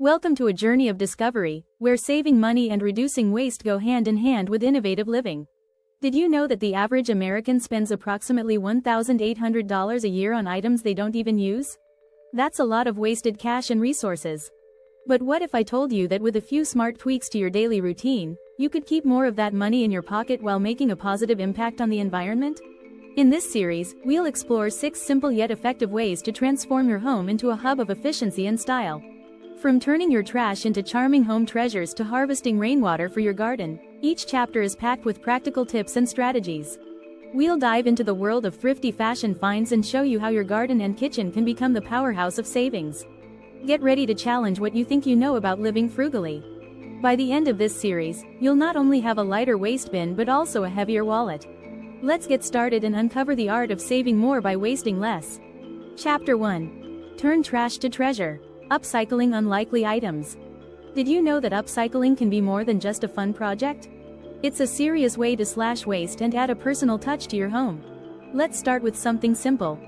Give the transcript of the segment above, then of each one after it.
Welcome to a journey of discovery, where saving money and reducing waste go hand in hand with innovative living. Did you know that the average American spends approximately $1,800 a year on items they don't even use? That's a lot of wasted cash and resources. But what if I told you that with a few smart tweaks to your daily routine, you could keep more of that money in your pocket while making a positive impact on the environment? In this series, we'll explore 6 simple yet effective ways to transform your home into a hub of efficiency and style. From turning your trash into charming home treasures to harvesting rainwater for your garden, each chapter is packed with practical tips and strategies. We'll dive into the world of thrifty fashion finds and show you how your garden and kitchen can become the powerhouse of savings. Get ready to challenge what you think you know about living frugally. By the end of this series, you'll not only have a lighter waste bin but also a heavier wallet. Let's get started and uncover the art of saving more by wasting less. Chapter 1. Turn trash to treasure. Upcycling unlikely items. Did you know that upcycling can be more than just a fun project? It's a serious way to slash waste and add a personal touch to your home. Let's start with something simple.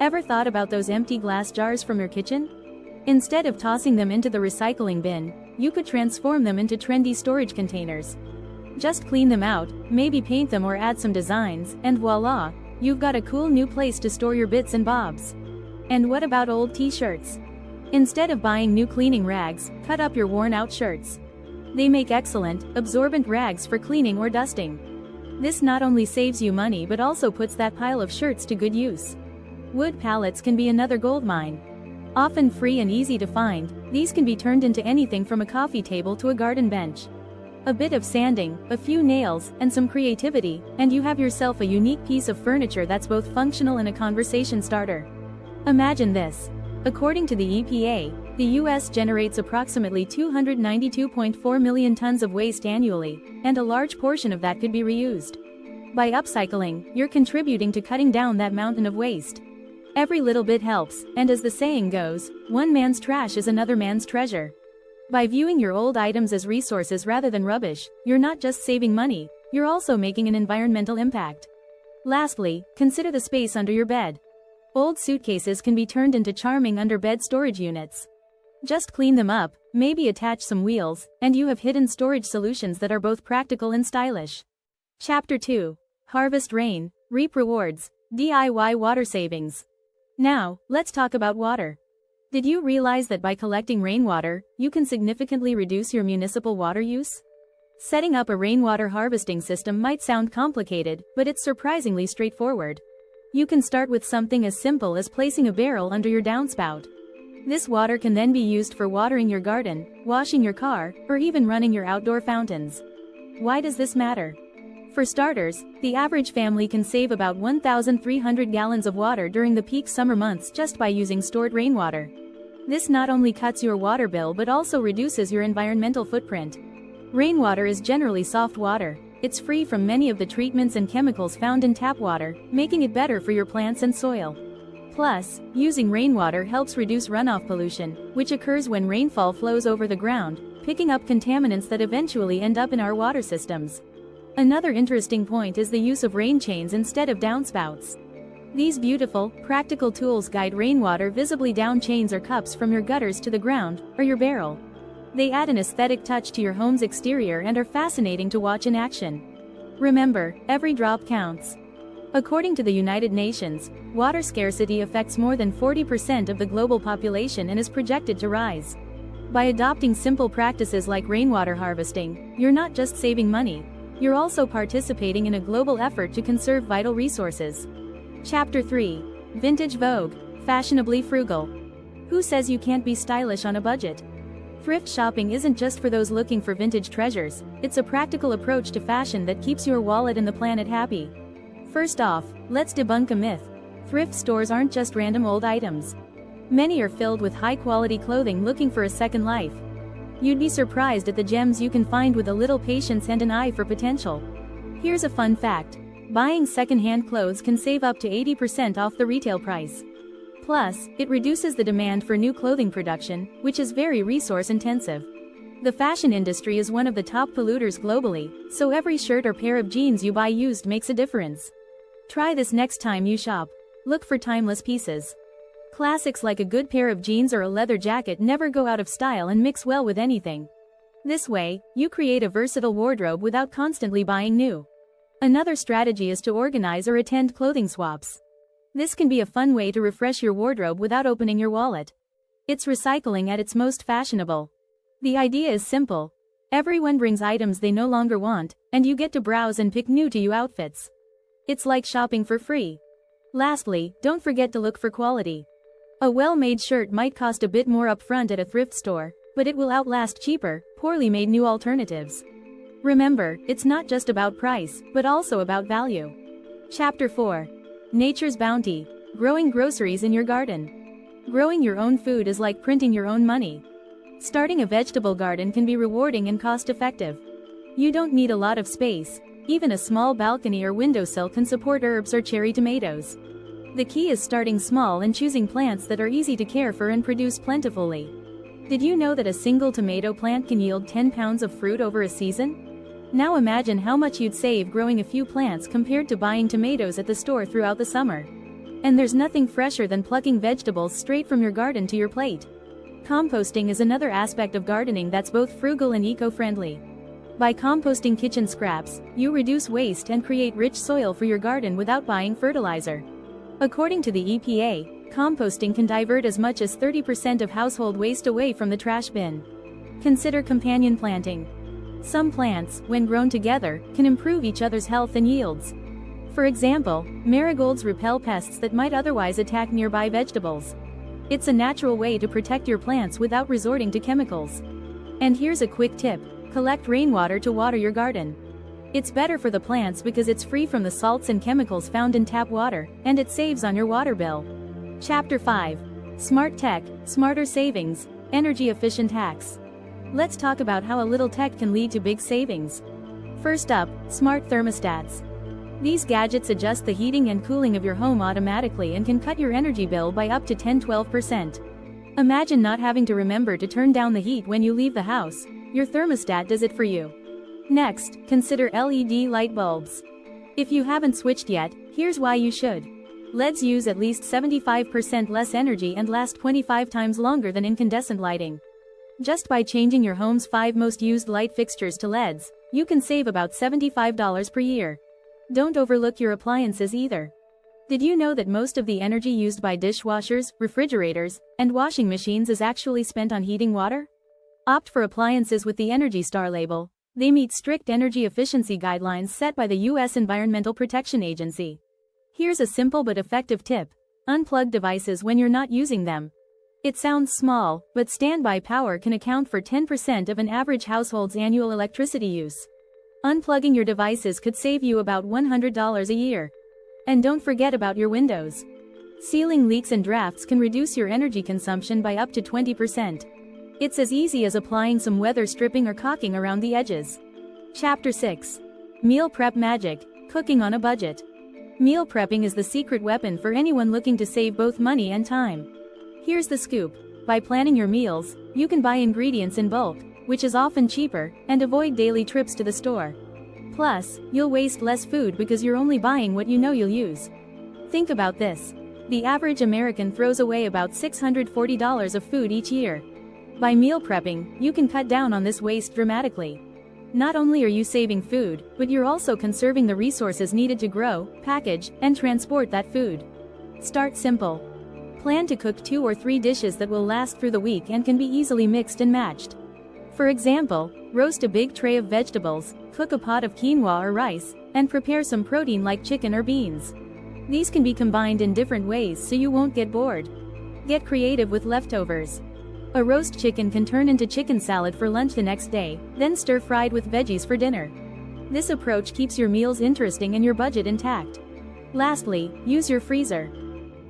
Ever thought about those empty glass jars from your kitchen? Instead of tossing them into the recycling bin, you could transform them into trendy storage containers. Just clean them out, maybe paint them or add some designs, and voila, you've got a cool new place to store your bits and bobs. And what about old t-shirts? Instead of buying new cleaning rags, cut up your worn-out shirts. They make excellent, absorbent rags for cleaning or dusting. This not only saves you money but also puts that pile of shirts to good use. Wood pallets can be another goldmine. Often free and easy to find, these can be turned into anything from a coffee table to a garden bench. A bit of sanding, a few nails, and some creativity, and you have yourself a unique piece of furniture that's both functional and a conversation starter. Imagine this. According to the EPA, the U.S. generates approximately 292.4 million tons of waste annually, and a large portion of that could be reused. By upcycling, you're contributing to cutting down that mountain of waste. Every little bit helps, and as the saying goes, one man's trash is another man's treasure. By viewing your old items as resources rather than rubbish, you're not just saving money, you're also making an environmental impact. Lastly, consider the space under your bed. Old suitcases can be turned into charming under-bed storage units. Just clean them up, maybe attach some wheels, and you have hidden storage solutions that are both practical and stylish. Chapter 2. Harvest rain, reap rewards, DIY water savings. Now, let's talk about water. Did you realize that by collecting rainwater, you can significantly reduce your municipal water use? Setting up a rainwater harvesting system might sound complicated, but it's surprisingly straightforward. You can start with something as simple as placing a barrel under your downspout. This water can then be used for watering your garden, washing your car, or even running your outdoor fountains. Why does this matter? For starters, the average family can save about 1,300 gallons of water during the peak summer months just by using stored rainwater. This not only cuts your water bill but also reduces your environmental footprint. Rainwater is generally soft water. It's free from many of the treatments and chemicals found in tap water, making it better for your plants and soil. Plus, using rainwater helps reduce runoff pollution, which occurs when rainfall flows over the ground, picking up contaminants that eventually end up in our water systems. Another interesting point is the use of rain chains instead of downspouts. These beautiful, practical tools guide rainwater visibly down chains or cups from your gutters to the ground, or your barrel. They add an aesthetic touch to your home's exterior and are fascinating to watch in action. Remember, every drop counts. According to the United Nations, water scarcity affects more than 40% of the global population and is projected to rise. By adopting simple practices like rainwater harvesting, you're not just saving money, you're also participating in a global effort to conserve vital resources. Chapter 3. Vintage Vogue, fashionably frugal. Who says you can't be stylish on a budget? Thrift shopping isn't just for those looking for vintage treasures, it's a practical approach to fashion that keeps your wallet and the planet happy. First off, let's debunk a myth. Thrift stores aren't just random old items. Many are filled with high-quality clothing looking for a second life. You'd be surprised at the gems you can find with a little patience and an eye for potential. Here's a fun fact. Buying second-hand clothes can save up to 80% off the retail price. Plus, it reduces the demand for new clothing production, which is very resource-intensive. The fashion industry is one of the top polluters globally, so every shirt or pair of jeans you buy used makes a difference. Try this next time you shop. Look for timeless pieces. Classics like a good pair of jeans or a leather jacket never go out of style and mix well with anything. This way, you create a versatile wardrobe without constantly buying new. Another strategy is to organize or attend clothing swaps. This can be a fun way to refresh your wardrobe without opening your wallet. It's recycling at its most fashionable. The idea is simple. Everyone brings items they no longer want, and you get to browse and pick new to you outfits. It's like shopping for free. Lastly, don't forget to look for quality. A well-made shirt might cost a bit more upfront at a thrift store, but it will outlast cheaper, poorly made new alternatives. Remember, it's not just about price, but also about value. Chapter 4. Nature's Bounty. Growing groceries in your garden. Growing your own food is like printing your own money. Starting a vegetable garden can be rewarding and cost-effective. You don't need a lot of space. Even a small balcony or windowsill can support herbs or cherry tomatoes. The key is starting small and choosing plants that are easy to care for and produce plentifully. Did you know that a single tomato plant can yield 10 pounds of fruit over a season? Now imagine how much you'd save growing a few plants compared to buying tomatoes at the store throughout the summer. And there's nothing fresher than plucking vegetables straight from your garden to your plate. Composting is another aspect of gardening that's both frugal and eco-friendly. By composting kitchen scraps, you reduce waste and create rich soil for your garden without buying fertilizer. According to the EPA, composting can divert as much as 30% of household waste away from the trash bin. Consider companion planting. Some plants, when grown together, can improve each other's health and yields. For example, marigolds repel pests that might otherwise attack nearby vegetables. It's a natural way to protect your plants without resorting to chemicals. And here's a quick tip: collect rainwater to water your garden. It's better for the plants because it's free from the salts and chemicals found in tap water, and it saves on your water bill. Chapter 5. Smart Tech, Smarter Savings, Energy-Efficient Hacks. Let's talk about how a little tech can lead to big savings. First up, smart thermostats. These gadgets adjust the heating and cooling of your home automatically and can cut your energy bill by up to 10–12%. Imagine not having to remember to turn down the heat when you leave the house. Your thermostat does it for you. Next, consider LED light bulbs. If you haven't switched yet, here's why you should. LEDs use at least 75% less energy and last 25 times longer than incandescent lighting. Just by changing your home's 5 most used light fixtures to LEDs, you can save about $75 per year. Don't overlook your appliances either. Did you know that most of the energy used by dishwashers, refrigerators, and washing machines is actually spent on heating water? Opt for appliances with the Energy Star label. They meet strict energy efficiency guidelines set by the U.S. Environmental Protection Agency. Here's a simple but effective tip: unplug devices when you're not using them. It sounds small, but standby power can account for 10% of an average household's annual electricity use. Unplugging your devices could save you about $100 a year. And don't forget about your windows. Sealing leaks and drafts can reduce your energy consumption by up to 20%. It's as easy as applying some weather stripping or caulking around the edges. Chapter 6. Meal Prep Magic, Cooking on a Budget. Meal prepping is the secret weapon for anyone looking to save both money and time. Here's the scoop: by planning your meals, you can buy ingredients in bulk, which is often cheaper, and avoid daily trips to the store. Plus, you'll waste less food because you're only buying what you know you'll use. Think about this. The average American throws away about $640 of food each year. By meal prepping, you can cut down on this waste dramatically. Not only are you saving food, but you're also conserving the resources needed to grow, package, and transport that food. Start simple. Plan to cook 2 or 3 dishes that will last through the week and can be easily mixed and matched. For example, roast a big tray of vegetables, cook a pot of quinoa or rice, and prepare some protein like chicken or beans. These can be combined in different ways so you won't get bored. Get creative with leftovers. A roast chicken can turn into chicken salad for lunch the next day, then stir-fried with veggies for dinner. This approach keeps your meals interesting and your budget intact. Lastly, use your freezer.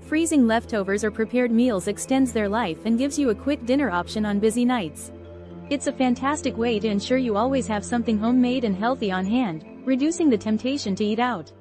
Freezing leftovers or prepared meals extends their life and gives you a quick dinner option on busy nights. It's a fantastic way to ensure you always have something homemade and healthy on hand, reducing the temptation to eat out.